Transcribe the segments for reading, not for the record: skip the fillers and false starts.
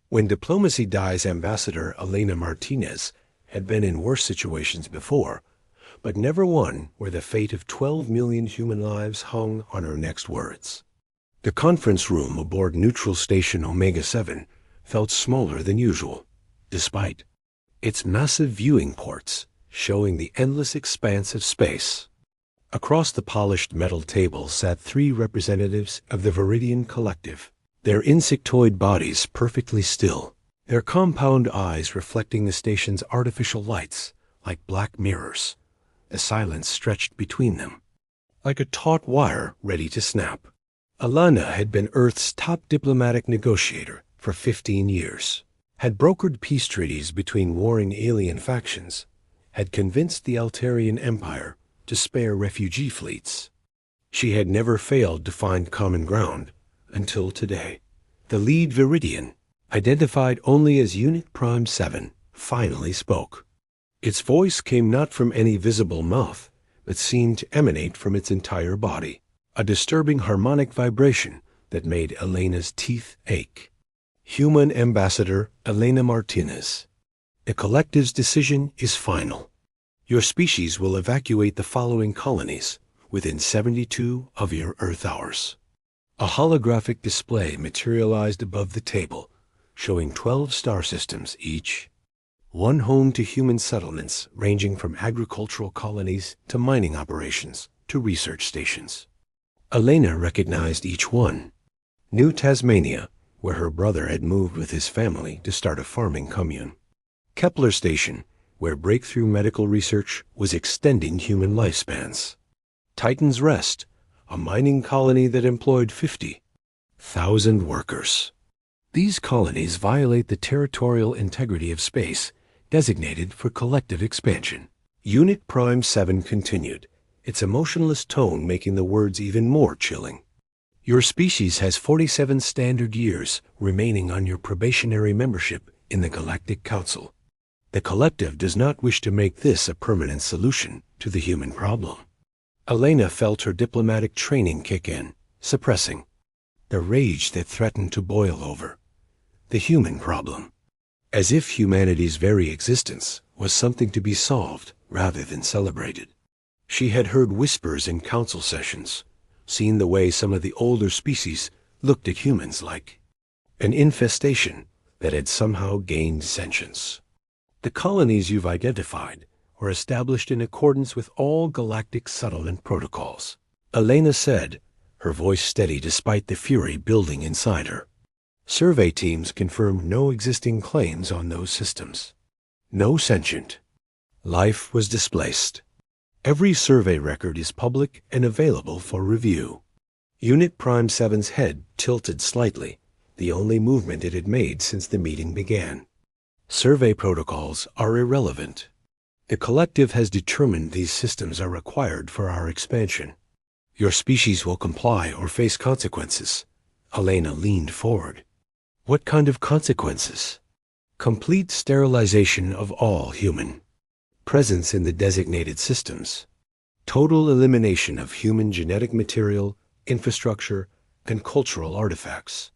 When Diplomacy Die's ambassador, Elena Martinez, had been in worse situations before, but never one where the fate of 12 million human lives hung on her next words. The conference room aboard neutral station Omega-7 felt smaller than usual, despite its massive viewing ports showing the endless expanse of space. Across the polished metal table sat 3 representatives of the Viridian Collective, their insectoid bodies perfectly still, their compound eyes reflecting the station's artificial lights like black mirrors. A silence stretched between them, like a taut wire ready to snap. Alana had been Earth's top diplomatic negotiator for 15 years, had brokered peace treaties between warring alien factions, had convinced the Altarian Empire to spare refugee fleets. She had never failed to find common ground until today. The lead Viridian, identified only as Unit Prime 7, finally spoke. Its voice came not from any visible mouth, but seemed to emanate from its entire body, a disturbing harmonic vibration that made Elena's teeth ache. Human Ambassador Elena Martinez, the Collective's decision is final. Your species will evacuate the following colonies within 72 of your Earth hours. A holographic display materialized above the table, showing 12 star systems each. One home to human settlements ranging from agricultural colonies to mining operations to research stations. Elena recognized each one. New Tasmania, where her brother had moved with his family to start a farming commune. Kepler Station, where breakthrough medical research was extending human lifespans. Titan's Rest, a mining colony that employed 50,000 workers. These colonies violate the territorial integrity of space designated for collective expansion. Unit Prime 7 continued, its emotionless tone making the words even more chilling. Your species has 47 standard years remaining on your probationary membership in the Galactic Council. The Collective does not wish to make this a permanent solution to the human problem. Elena felt her diplomatic training kick in, suppressing the rage that threatened to boil over. The human problem. As if humanity's very existence was something to be solved rather than celebrated. She had heard whispers in council sessions, seen the way some of the older species looked at humans like an infestation that had somehow gained sentience. The colonies you've identified were established in accordance with all galactic settlement protocols, Elena said, her voice steady despite the fury building inside her. Survey teams confirmed no existing claims on those systems. No sentient life was displaced. Every survey record is public and available for review. Unit Prime 7's head tilted slightly, the only movement it had made since the meeting began. Survey protocols are irrelevant. The Collective has determined these systems are required for our expansion. Your species will comply or face consequences. Elena leaned forward. What kind of consequences? Complete sterilization of all human presence in the designated systems. Total elimination of human genetic material, infrastructure, and cultural artifacts.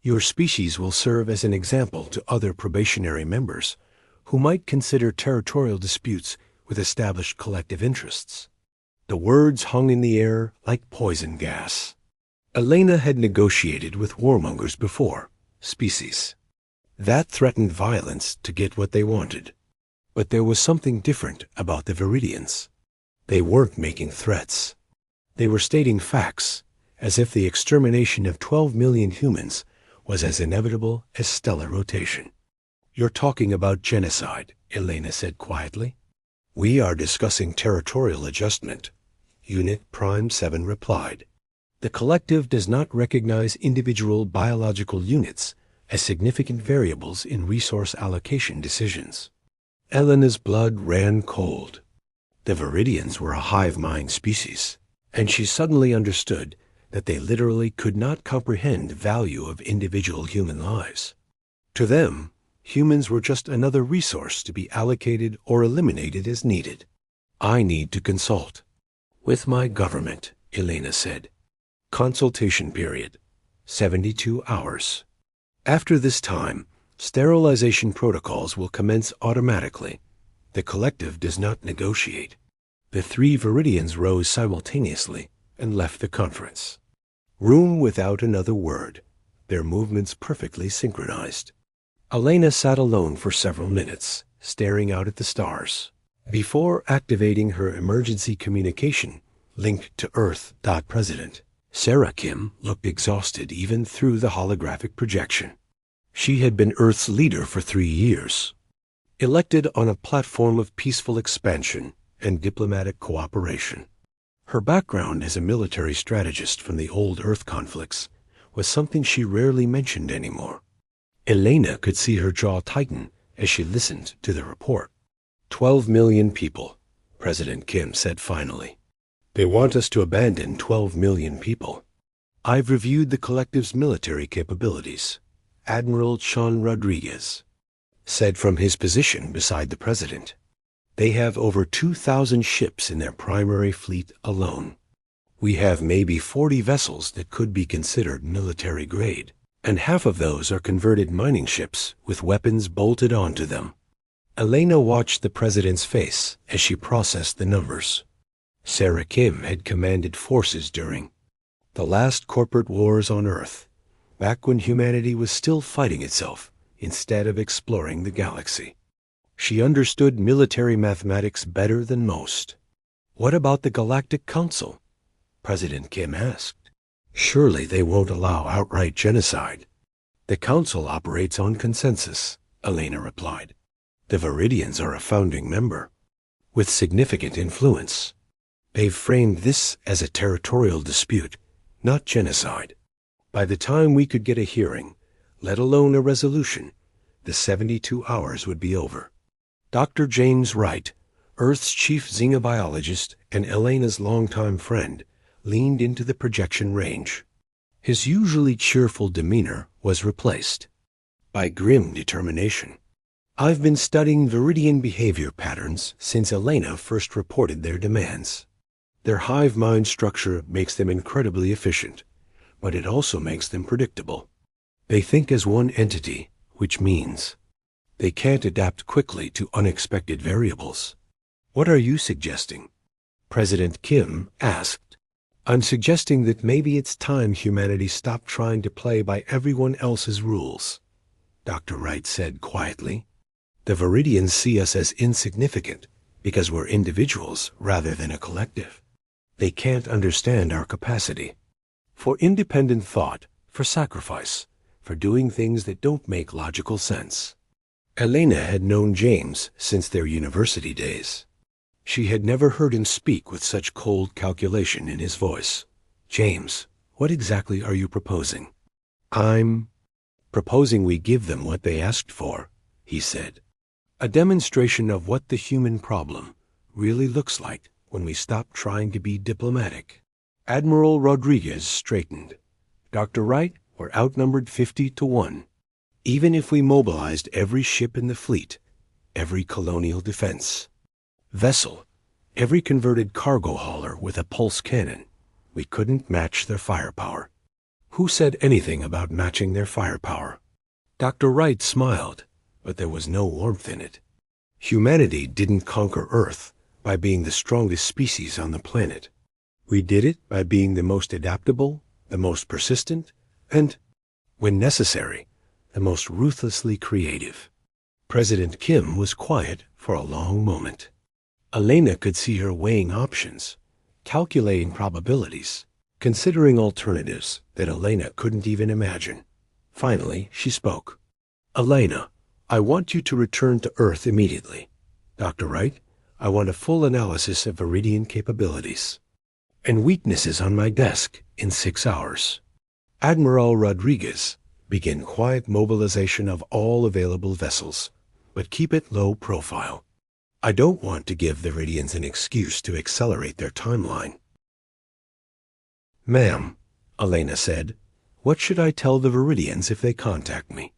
Your species will serve as an example to other probationary members who might consider territorial disputes with established collective interests. The words hung in the air like poison gas. Elena had negotiated with warmongers before. Species. That threatened violence to get what they wanted. But there was something different about the Viridians. They weren't making threats. They were stating facts, as if the extermination of 12 million humans was as inevitable as stellar rotation. You're talking about genocide, Elena said quietly. We are discussing territorial adjustment, Unit Prime 7 replied. The Collective does not recognize individual biological units as significant variables in resource allocation decisions. Elena's blood ran cold. The Viridians were a hive-mind species, and she suddenly understood that they literally could not comprehend the value of individual human lives. To them, humans were just another resource to be allocated or eliminated as needed. I need to consult with my government, Elena said. Consultation period, 72 hours. After this time, Sterilization protocols will commence automatically. The collective does not negotiate. The three Viridians rose simultaneously and left the conference room without another word, their movements perfectly synchronized. Elena sat alone for several minutes, staring out at the stars, before activating her emergency communication linked to Earth. President Sarah Kim looked exhausted even through the holographic projection. She had been Earth's leader for 3 years, elected on a platform of peaceful expansion and diplomatic cooperation. Her background as a military strategist from the old Earth conflicts was something she rarely mentioned anymore. Elena could see her jaw tighten as she listened to the report. 12 million people, President Kim said finally. They want us to abandon 12 million people. I've reviewed the collective's military capabilities, Admiral Sean Rodriguez said from his position beside the president. They have over 2,000 ships in their primary fleet alone. We have maybe 40 vessels that could be considered military grade, and half of those are converted mining ships with weapons bolted onto them. Elena watched the president's face as she processed the numbers. Sarah Kim had commanded forces during the last corporate wars on Earth, back when humanity was still fighting itself instead of exploring the galaxy. She understood military mathematics better than most. What about the Galactic Council? President Kim asked. Surely they won't allow outright genocide. The Council operates on consensus, Elena replied. The Viridians are a founding member, with significant influence. They've framed this as a territorial dispute, not genocide. By the time we could get a hearing, let alone a resolution, the 72 hours would be over. Dr. James Wright, Earth's chief xenobiologist and Elena's longtime friend, leaned into the projection range. His usually cheerful demeanor was replaced by grim determination. I've been studying Viridian behavior patterns since Elena first reported their demands. Their hive mind structure makes them incredibly efficient, but it also makes them predictable. They think as one entity, which means they can't adapt quickly to unexpected variables. What are you suggesting? President Kim asked. I'm suggesting that maybe it's time humanity stopped trying to play by everyone else's rules, Dr. Wright said quietly. The Viridians see us as insignificant because we're individuals rather than a collective. They can't understand our capacity for independent thought, for sacrifice, for doing things that don't make logical sense. Elena had known James since their university days. She had never heard him speak with such cold calculation in his voice. James, what exactly are you proposing? I'm proposing we give them what they asked for, he said. A demonstration of what the human problem really looks like when we stop trying to be diplomatic. Admiral Rodriguez straightened. Dr. Wright, we're outnumbered 50-1. Even if we mobilized every ship in the fleet, every colonial defense vessel, every converted cargo hauler with a pulse cannon, we couldn't match their firepower. Who said anything about matching their firepower? Dr. Wright smiled, but there was no warmth in it. Humanity didn't conquer Earth by being the strongest species on the planet. We did it by being the most adaptable, the most persistent, and, when necessary, the most ruthlessly creative. President Kim was quiet for a long moment. Elena could see her weighing options, calculating probabilities, considering alternatives that Elena couldn't even imagine. Finally, she spoke. Elena, I want you to return to Earth immediately. Dr. Wright, I want a full analysis of Viridian capabilities and weaknesses on my desk in 6 hours. Admiral Rodriguez, begin quiet mobilization of all available vessels, but keep it low profile. I don't want to give the Viridians an excuse to accelerate their timeline. Ma'am, Elena said, what should I tell the Viridians if they contact me?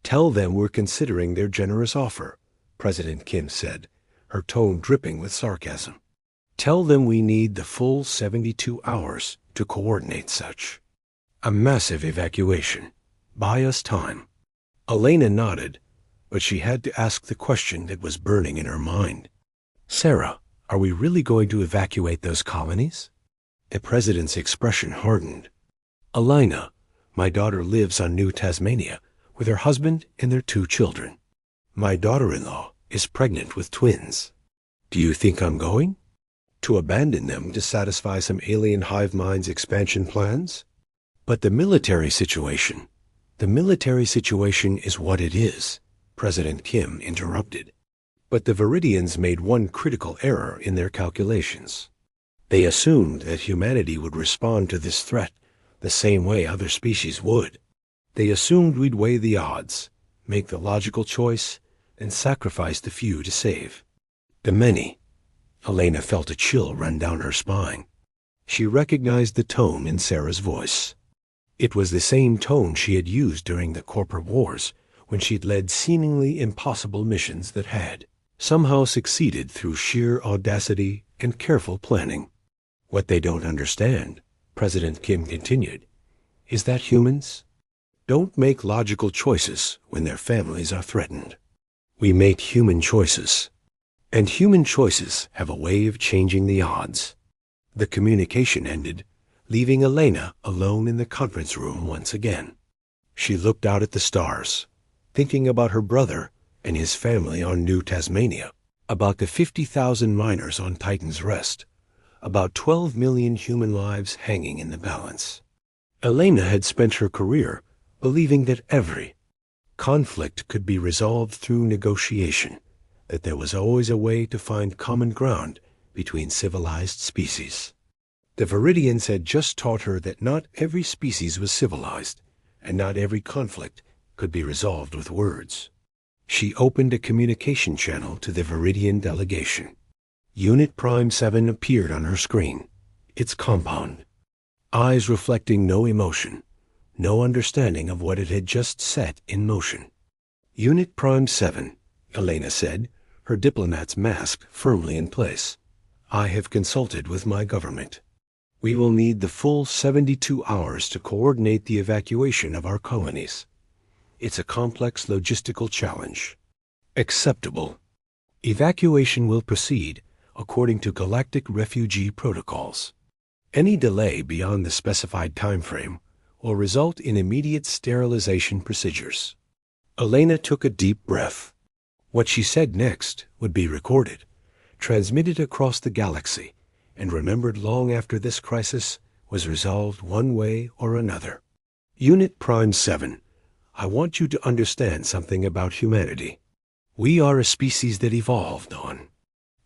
Tell them we're considering their generous offer, President Kim said, her tone dripping with sarcasm. Tell them we need the full 72 hours to coordinate such a massive evacuation. Buy us time. Elena nodded, but she had to ask the question that was burning in her mind. Sarah, are we really going to evacuate those colonies? The president's expression hardened. Elena, my daughter lives on New Tasmania with her husband and their 2 children. My daughter-in-law is pregnant with twins. Do you think I'm going? To abandon them to satisfy some alien hive mind's expansion plans? But the military situation is what it is, President Kim interrupted. But the Viridians made one critical error in their calculations. They assumed that humanity would respond to this threat the same way other species would. They assumed we'd weigh the odds, make the logical choice, and sacrifice the few to save the many. Elena felt a chill run down her spine. She recognized the tone in Sarah's voice. It was the same tone she had used during the corporate wars, when she'd led seemingly impossible missions that had somehow succeeded through sheer audacity and careful planning. What they don't understand, President Kim continued, is that humans don't make logical choices when their families are threatened. We make human choices, and human choices have a way of changing the odds. The communication ended, leaving Elena alone in the conference room once again. She looked out at the stars, thinking about her brother and his family on New Tasmania, about the 50,000 miners on Titan's Rest, about 12 million human lives hanging in the balance. Elena had spent her career believing that every conflict could be resolved through negotiation, that there was always a way to find common ground between civilized species. The Viridians had just taught her that not every species was civilized, and not every conflict could be resolved with words. She opened a communication channel to the Viridian delegation. Unit Prime 7 appeared on her screen, its compound, eyes reflecting no emotion, no understanding of what it had just set in motion. Unit Prime 7, Elena said, her diplomat's mask firmly in place. I have consulted with my government. We will need the full 72 hours to coordinate the evacuation of our colonies. It's a complex logistical challenge. Acceptable. Evacuation will proceed according to galactic refugee protocols. Any delay beyond the specified time frame will result in immediate sterilization procedures. Elena took a deep breath. What she said next would be recorded, transmitted across the galaxy, and remembered long after this crisis was resolved one way or another. Unit Prime 7, I want you to understand something about humanity. We are a species that evolved on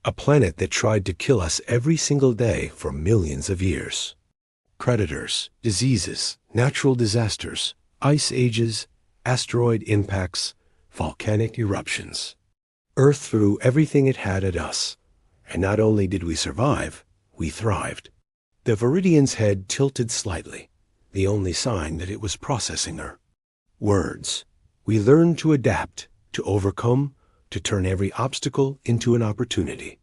a planet that tried to kill us every single day for millions of years. Predators, diseases, natural disasters, ice ages, asteroid impacts, volcanic eruptions. Earth threw everything it had at us, and not only did we survive, we thrived. The Viridian's head tilted slightly, the only sign that it was processing her. Words. We learned to adapt, to overcome, to turn every obstacle into an opportunity.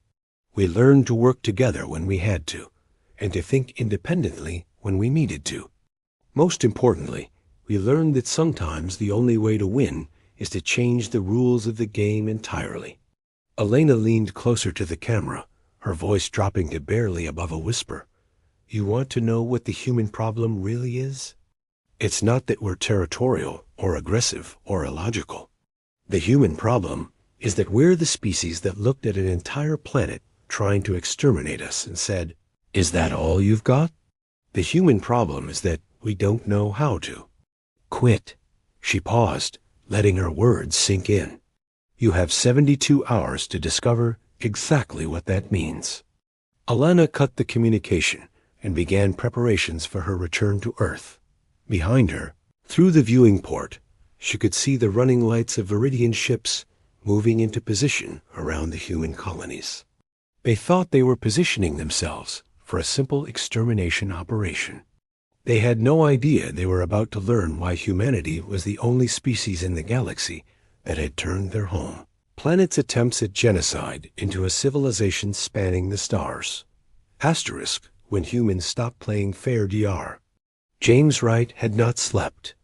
We learned to work together when we had to, and to think independently when we needed to. Most importantly, we learned that sometimes the only way to win is to change the rules of the game entirely. Elena leaned closer to the camera, her voice dropping to barely above a whisper. You want to know what the human problem really is? It's not that we're territorial or aggressive or illogical. The human problem is that we're the species that looked at an entire planet trying to exterminate us and said, is that all you've got? The human problem is that we don't know how to. Quit. She paused, letting her words sink in. You have 72 hours to discover exactly what that means. Alana cut the communication and began preparations for her return to Earth. Behind her, through the viewing port, she could see the running lights of Viridian ships moving into position around the human colonies. They thought they were positioning themselves for a simple extermination operation. They had no idea they were about to learn why humanity was the only species in the galaxy that had turned their home. Planet's attempts at genocide into a civilization spanning the stars. Asterisk, when humans stopped playing fair DR. James Wright had not slept.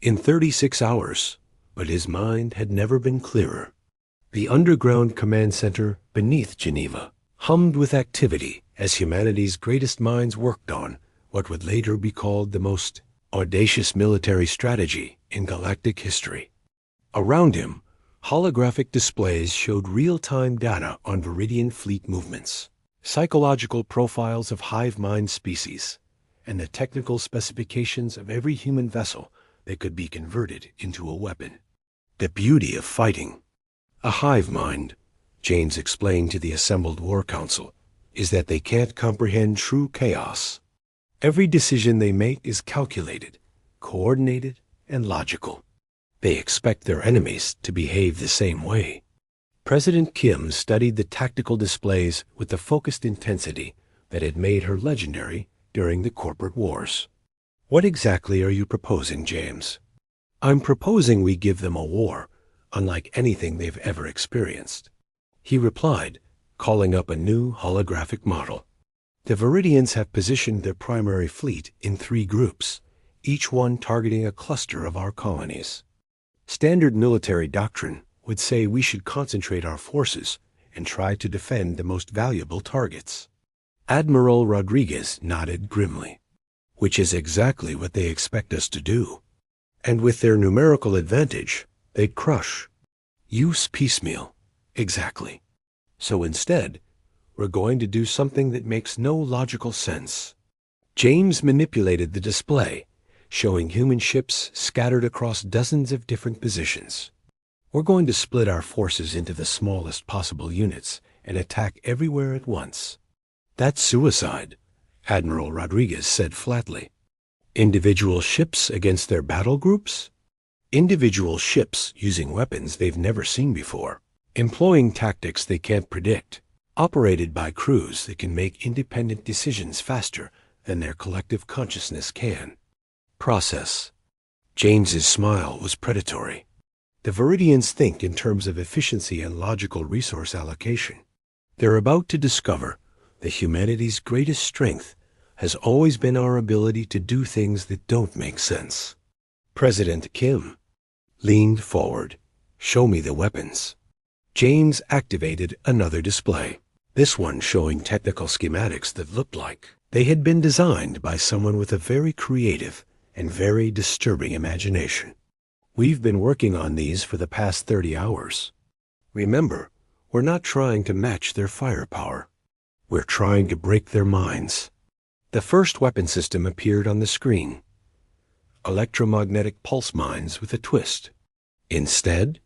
In 36 hours, but his mind had never been clearer. The underground command center beneath Geneva hummed with activity as humanity's greatest minds worked on what would later be called the most audacious military strategy in galactic history. Around him, holographic displays showed real-time data on Viridian fleet movements, psychological profiles of hive mind species, and the technical specifications of every human vessel that could be converted into a weapon. The beauty of fighting a hive mind, James explained to the assembled war council, is that they can't comprehend true chaos. Every decision they make is calculated, coordinated, and logical. They expect their enemies to behave the same way. President Kim studied the tactical displays with the focused intensity that had made her legendary during the corporate wars. What exactly are you proposing, James? I'm proposing we give them a war unlike anything they've ever experienced, he replied, calling up a new holographic model. The Viridians have positioned their primary fleet in 3 groups, each one targeting a cluster of our colonies. Standard military doctrine would say we should concentrate our forces and try to defend the most valuable targets. Admiral Rodriguez nodded grimly. Which is exactly what they expect us to do. And with their numerical advantage, they'd crush. Use piecemeal. Exactly. So instead, we're going to do something that makes no logical sense. James manipulated the display, showing human ships scattered across dozens of different positions. We're going to split our forces into the smallest possible units and attack everywhere at once. That's suicide, Admiral Rodriguez said flatly. Individual ships against their battle groups? Individual ships using weapons they've never seen before, employing tactics they can't predict, operated by crews that can make independent decisions faster than their collective consciousness can. Process. James's smile was predatory. The Viridians think in terms of efficiency and logical resource allocation. They're about to discover that humanity's greatest strength has always been our ability to do things that don't make sense. President Kim leaned forward. Show me the weapons. James activated another display, this one showing technical schematics that looked like they had been designed by someone with a very creative and very disturbing imagination. We've been working on these for the past 30 hours. Remember, we're not trying to match their firepower. We're trying to break their minds. The first weapon system appeared on the screen. Electromagnetic pulse mines with a twist. Instead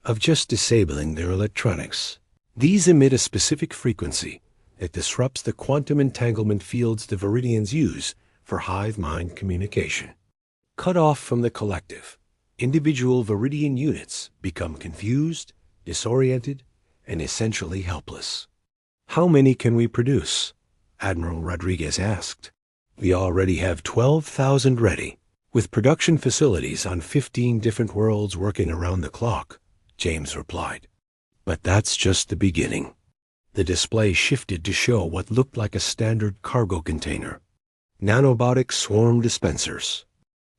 of just disabling their electronics, these emit a specific frequency that disrupts the quantum entanglement fields the Viridians use for hive mind communication. Cut off from the collective, individual Viridian units become confused, disoriented, and essentially helpless. How many can we produce? Admiral Rodriguez asked. We already have 12,000 ready, with production facilities on 15 different worlds working around the clock, James replied. But that's just the beginning. The display shifted to show what looked like a standard cargo container. Nanobotic swarm dispensers.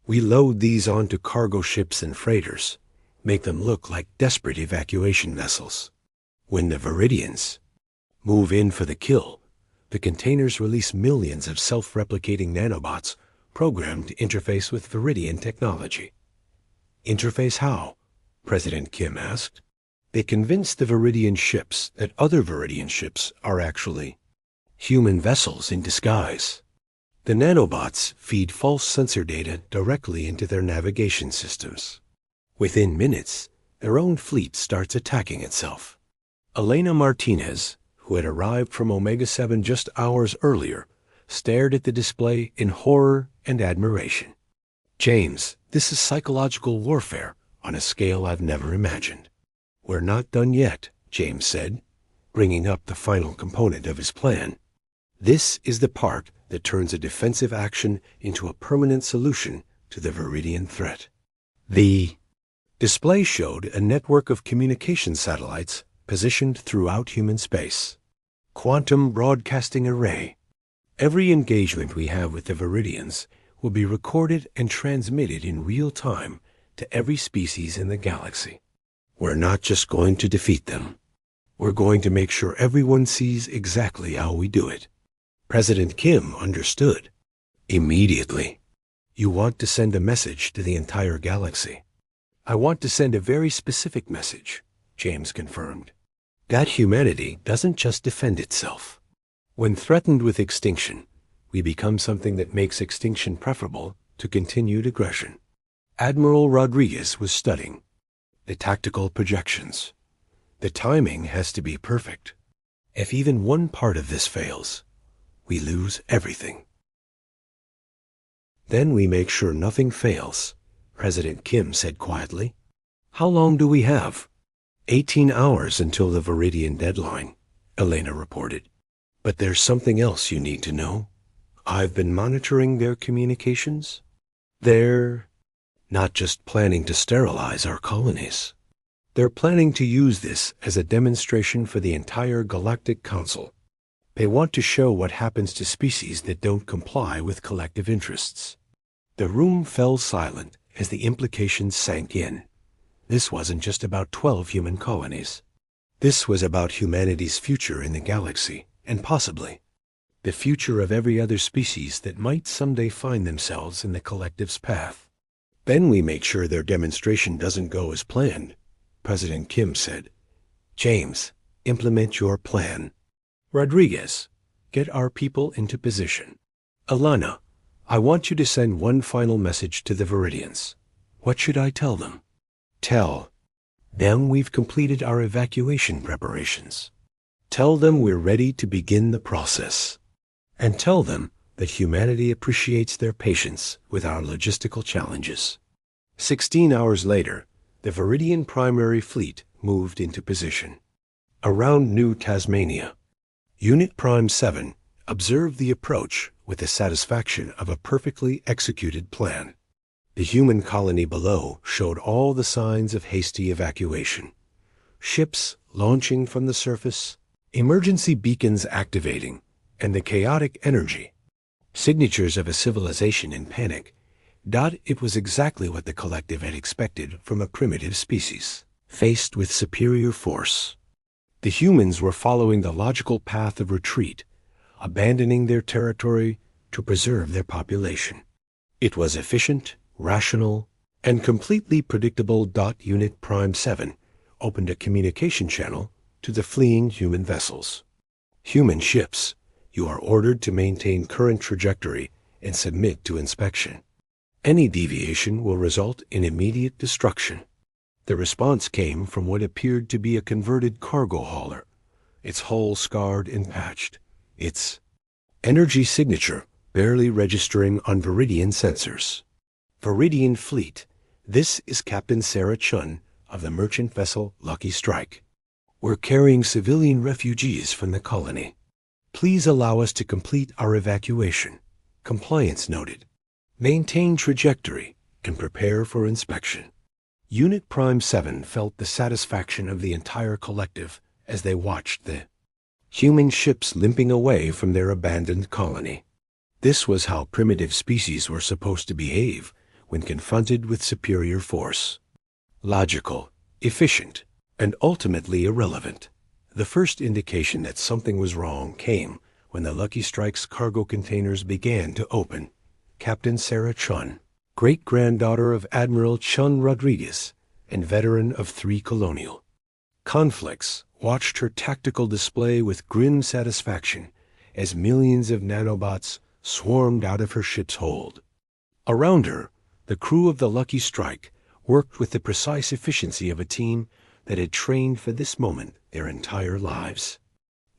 We load these onto cargo ships and freighters, make them look like desperate evacuation vessels. When the Viridians move in for the kill, the containers release millions of self-replicating nanobots programmed to interface with Viridian technology. Interface how? President Kim asked. They convince the Viridian ships that other Viridian ships are actually human vessels in disguise. The nanobots feed false sensor data directly into their navigation systems. Within minutes, their own fleet starts attacking itself. Elena Martinez, who had arrived from Omega-7 just hours earlier, stared at the display in horror and admiration. James, this is psychological warfare on a scale I've never imagined. We're not done yet, James said, bringing up the final component of his plan. This is the part that turns a defensive action into a permanent solution to the Viridian threat. The display showed a network of communication satellites positioned throughout human space. Quantum broadcasting array. Every engagement we have with the Viridians will be recorded and transmitted in real time to every species in the galaxy. We're not just going to defeat them. We're going to make sure everyone sees exactly how we do it. President Kim understood. Immediately. You want to send a message to the entire galaxy. I want to send a very specific message, James confirmed. That humanity doesn't just defend itself. When threatened with extinction, we become something that makes extinction preferable to continued aggression. Admiral Rodriguez was studying the tactical projections. The timing has to be perfect. If even one part of this fails, we lose everything. Then we make sure nothing fails, President Kim said quietly. How long do we have? 18 hours until the Viridian deadline, Elena reported. But there's something else you need to know. I've been monitoring their communications. They're not just planning to sterilize our colonies. They're planning to use this as a demonstration for the entire Galactic Council. They want to show what happens to species that don't comply with collective interests. The room fell silent as the implications sank in. This wasn't just about 12 human colonies. This was about humanity's future in the galaxy, and possibly the future of every other species that might someday find themselves in the collective's path. Then we make sure their demonstration doesn't go as planned, President Kim said. James, implement your plan. Rodriguez, get our people into position. Alana, I want you to send one final message to the Viridians. What should I tell them? Tell them we've completed our evacuation preparations. Tell them we're ready to begin the process. And tell them that humanity appreciates their patience with our logistical challenges. 16 hours later, the Viridian primary fleet moved into position. Around New Tasmania, Unit Prime 7 observed the approach with the satisfaction of a perfectly executed plan. The human colony below showed all the signs of hasty evacuation. Ships launching from the surface, emergency beacons activating, and the chaotic energy. Signatures of a civilization in panic. It was exactly what the collective had expected from a primitive species, faced with superior force. The humans were following the logical path of retreat, abandoning their territory to preserve their population. It was efficient, rational, and completely predictable. Unit Prime 7 opened a communication channel to the fleeing human vessels. Human ships, you are ordered to maintain current trajectory and submit to inspection. Any deviation will result in immediate destruction. The response came from what appeared to be a converted cargo hauler, its hull scarred and patched, its energy signature barely registering on Viridian sensors. Viridian Fleet, this is Captain Sarah Chun of the merchant vessel Lucky Strike. We're carrying civilian refugees from the colony. Please allow us to complete our evacuation. Compliance noted. Maintain trajectory and prepare for inspection. Unit Prime 7 felt the satisfaction of the entire collective as they watched the human ships limping away from their abandoned colony. This was how primitive species were supposed to behave when confronted with superior force. Logical, efficient, and ultimately irrelevant. The first indication that something was wrong came when the Lucky Strike's cargo containers began to open. Captain Sarah Chun, great-granddaughter of Admiral Chun Rodriguez and veteran of 3 Colonial conflicts, watched her tactical display with grim satisfaction as millions of nanobots swarmed out of her ship's hold. Around her, the crew of the Lucky Strike worked with the precise efficiency of a team that had trained for this moment their entire lives.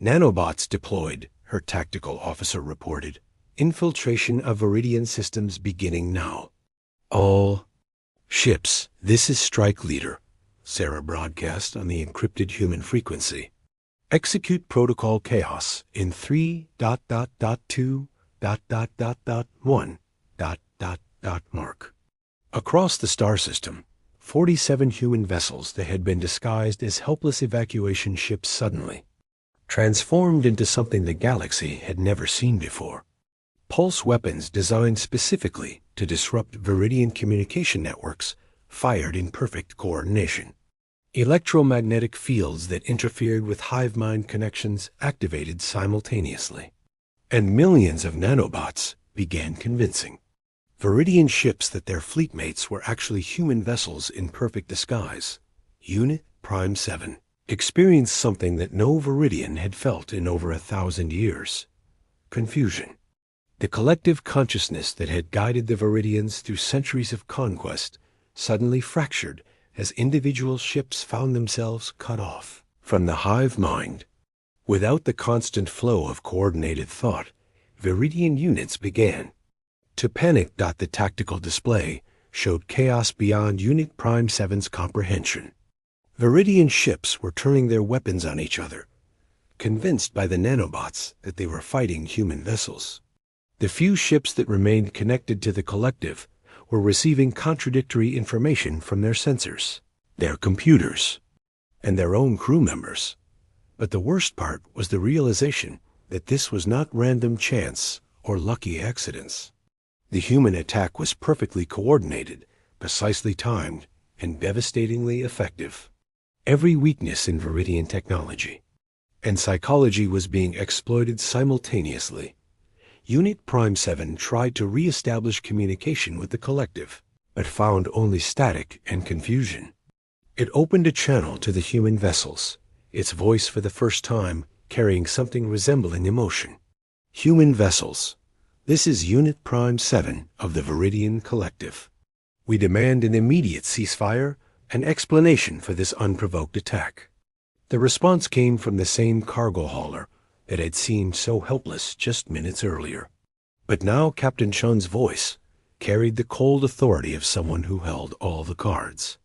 Nanobots deployed, her tactical officer reported. Infiltration of Viridian systems beginning now. All ships, this is Strike Leader, Sarah broadcast on the encrypted human frequency. Execute protocol chaos in 3.2.1. Mark. Across the star system, 47 human vessels that had been disguised as helpless evacuation ships suddenly transformed into something the galaxy had never seen before. Pulse weapons designed specifically to disrupt Viridian communication networks fired in perfect coordination. Electromagnetic fields that interfered with hive mind connections activated simultaneously. And millions of nanobots began convincing Viridian ships that their fleetmates were actually human vessels in perfect disguise. Unit Prime 7 experienced something that no Viridian had felt in over 1,000 years. Confusion. The collective consciousness that had guided the Viridians through centuries of conquest suddenly fractured as individual ships found themselves cut off from the hive mind. Without the constant flow of coordinated thought, Viridian units began to panic. The tactical display showed chaos beyond Unit Prime 7's comprehension. Viridian ships were turning their weapons on each other, convinced by the nanobots that they were fighting human vessels. The few ships that remained connected to the collective were receiving contradictory information from their sensors, their computers, and their own crew members. But the worst part was the realization that this was not random chance or lucky accidents. The human attack was perfectly coordinated, precisely timed, and devastatingly effective. Every weakness in Viridian technology and psychology was being exploited simultaneously. Unit Prime 7 tried to re-establish communication with the collective, but found only static and confusion. It opened a channel to the human vessels, its voice for the first time carrying something resembling emotion. Human vessels. This is Unit Prime 7 of the Viridian Collective. We demand an immediate ceasefire and explanation for this unprovoked attack. The response came from the same cargo hauler that had seemed so helpless just minutes earlier. But now Captain Chun's voice carried the cold authority of someone who held all the cards.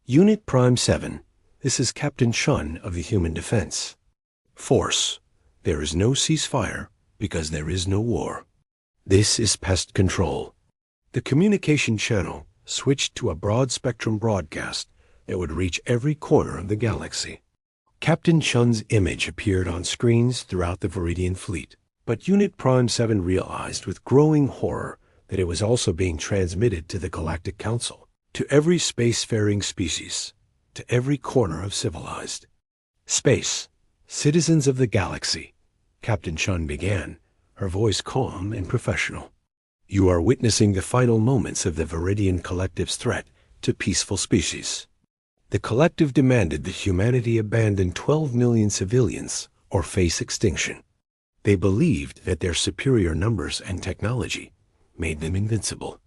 Unit Prime 7, this is Captain Chun of the Human Defense Force. There is no ceasefire because there is no war. This is pest control. The communication channel switched to a broad-spectrum broadcast that would reach every corner of the galaxy. Captain Chun's image appeared on screens throughout the Viridian fleet, but Unit Prime 7 realized with growing horror that it was also being transmitted to the Galactic Council, to every spacefaring species, to every corner of civilized space. Citizens of the galaxy, Captain Chun began, her voice calm and professional. You are witnessing the final moments of the Viridian Collective's threat to peaceful species. The Collective demanded that humanity abandon 12 million civilians or face extinction. They believed that their superior numbers and technology made them invincible.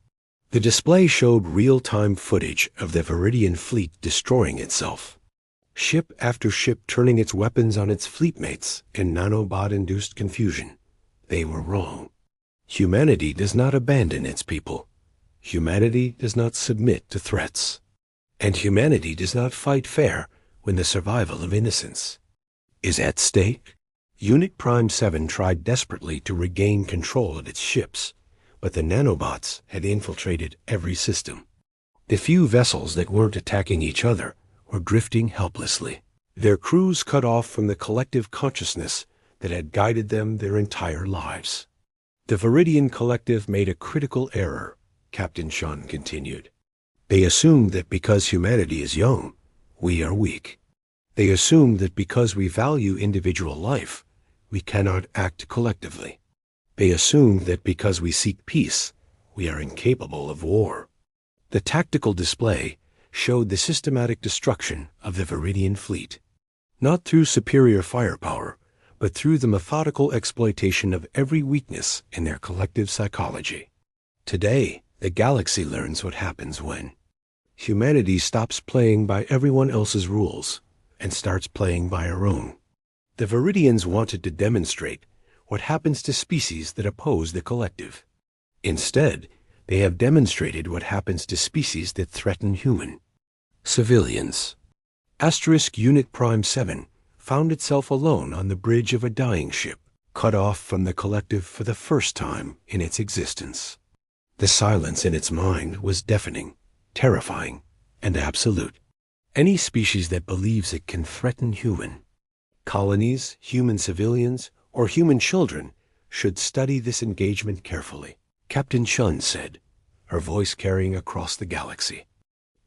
The display showed real-time footage of the Viridian fleet destroying itself. Ship after ship turning its weapons on its fleetmates in nanobot-induced confusion. They were wrong. Humanity does not abandon its people. Humanity does not submit to threats. And humanity does not fight fair when the survival of innocence is at stake. Unit Prime 7 tried desperately to regain control of its ships, but the nanobots had infiltrated every system. The few vessels that weren't attacking each other were drifting helplessly, their crews cut off from the collective consciousness that had guided them their entire lives. The Viridian Collective made a critical error, Captain Chun continued. They assumed that because humanity is young, we are weak. They assumed that because we value individual life, we cannot act collectively. They assumed that because we seek peace, we are incapable of war. The tactical display showed the systematic destruction of the Viridian fleet, not through superior firepower, but through the methodical exploitation of every weakness in their collective psychology. Today, the galaxy learns what happens when humanity stops playing by everyone else's rules and starts playing by our own. The Viridians wanted to demonstrate what happens to species that oppose the collective. Instead, they have demonstrated what happens to species that threaten human civilians. Unit Prime 7 found itself alone on the bridge of a dying ship, cut off from the collective for the first time in its existence. The silence in its mind was deafening, terrifying, and absolute. Any species that believes it can threaten human colonies, human civilians, or human children should study this engagement carefully, Captain Chun said, her voice carrying across the galaxy.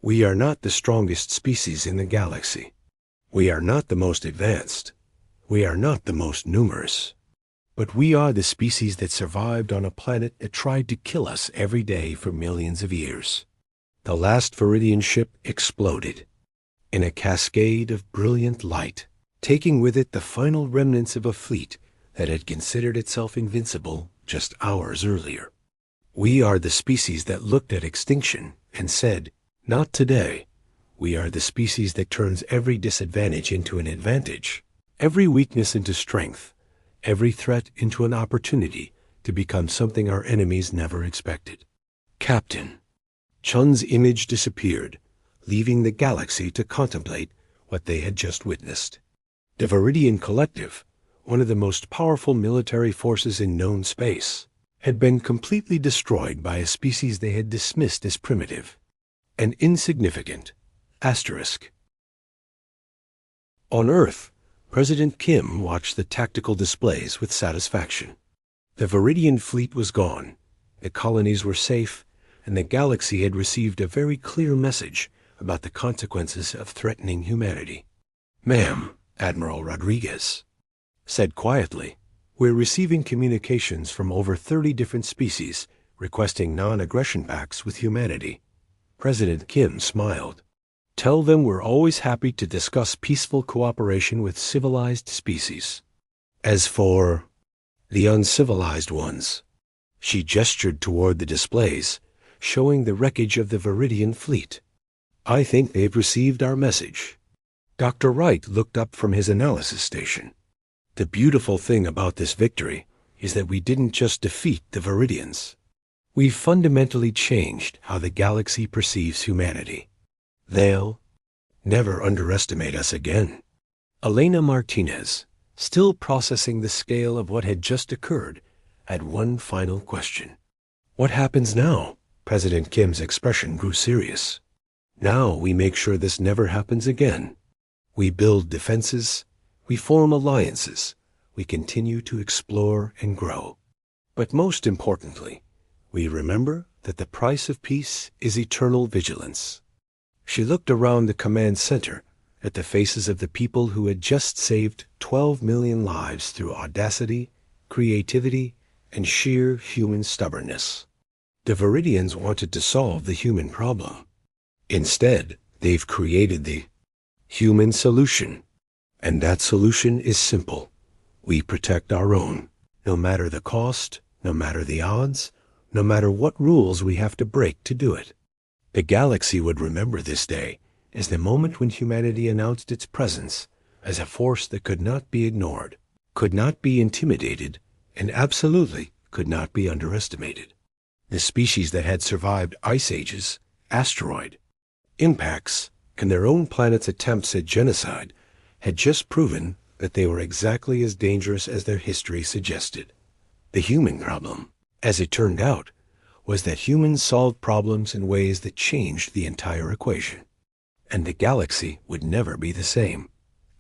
We are not the strongest species in the galaxy. We are not the most advanced. We are not the most numerous. But we are the species that survived on a planet that tried to kill us every day for millions of years. The last Viridian ship exploded in a cascade of brilliant light, taking with it the final remnants of a fleet that had considered itself invincible just hours earlier. We are the species that looked at extinction and said, "Not today." We are the species that turns every disadvantage into an advantage, every weakness into strength, every threat into an opportunity to become something our enemies never expected. Captain. Chun's image disappeared, leaving the galaxy to contemplate what they had just witnessed. The Viridian Collective, one of the most powerful military forces in known space, had been completely destroyed by a species they had dismissed as primitive and insignificant. Asterisk. On Earth, President Kim watched the tactical displays with satisfaction. The Viridian fleet was gone, the colonies were safe, and the galaxy had received a very clear message about the consequences of threatening humanity. "Ma'am," Admiral Rodriguez said quietly, "we're receiving communications from over 30 different species requesting non-aggression pacts with humanity." President Kim smiled. "Tell them we're always happy to discuss peaceful cooperation with civilized species. As for the uncivilized ones," she gestured toward the displays, showing the wreckage of the Viridian fleet, "I think they've received our message." Dr. Wright looked up from his analysis station. "The beautiful thing about this victory is that we didn't just defeat the Viridians. We've fundamentally changed how the galaxy perceives humanity. They'll never underestimate us again." Elena Martinez, still processing the scale of what had just occurred, had one final question. "What happens now?" President Kim's expression grew serious. "Now we make sure this never happens again. We build defenses, we form alliances, we continue to explore and grow. But most importantly, we remember that the price of peace is eternal vigilance." She looked around the command center at the faces of the people who had just saved 12 million lives through audacity, creativity, and sheer human stubbornness. The Viridians wanted to solve the human problem. Instead, they've created the human solution. And that solution is simple. We protect our own, no matter the cost, no matter the odds, no matter what rules we have to break to do it. The galaxy would remember this day as the moment when humanity announced its presence as a force that could not be ignored, could not be intimidated, and absolutely could not be underestimated. The species that had survived ice ages, asteroid impacts, and their own planet's attempts at genocide had just proven that they were exactly as dangerous as their history suggested. The human problem, as it turned out, was that humans solved problems in ways that changed the entire equation. And the galaxy would never be the same.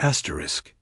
Asterisk.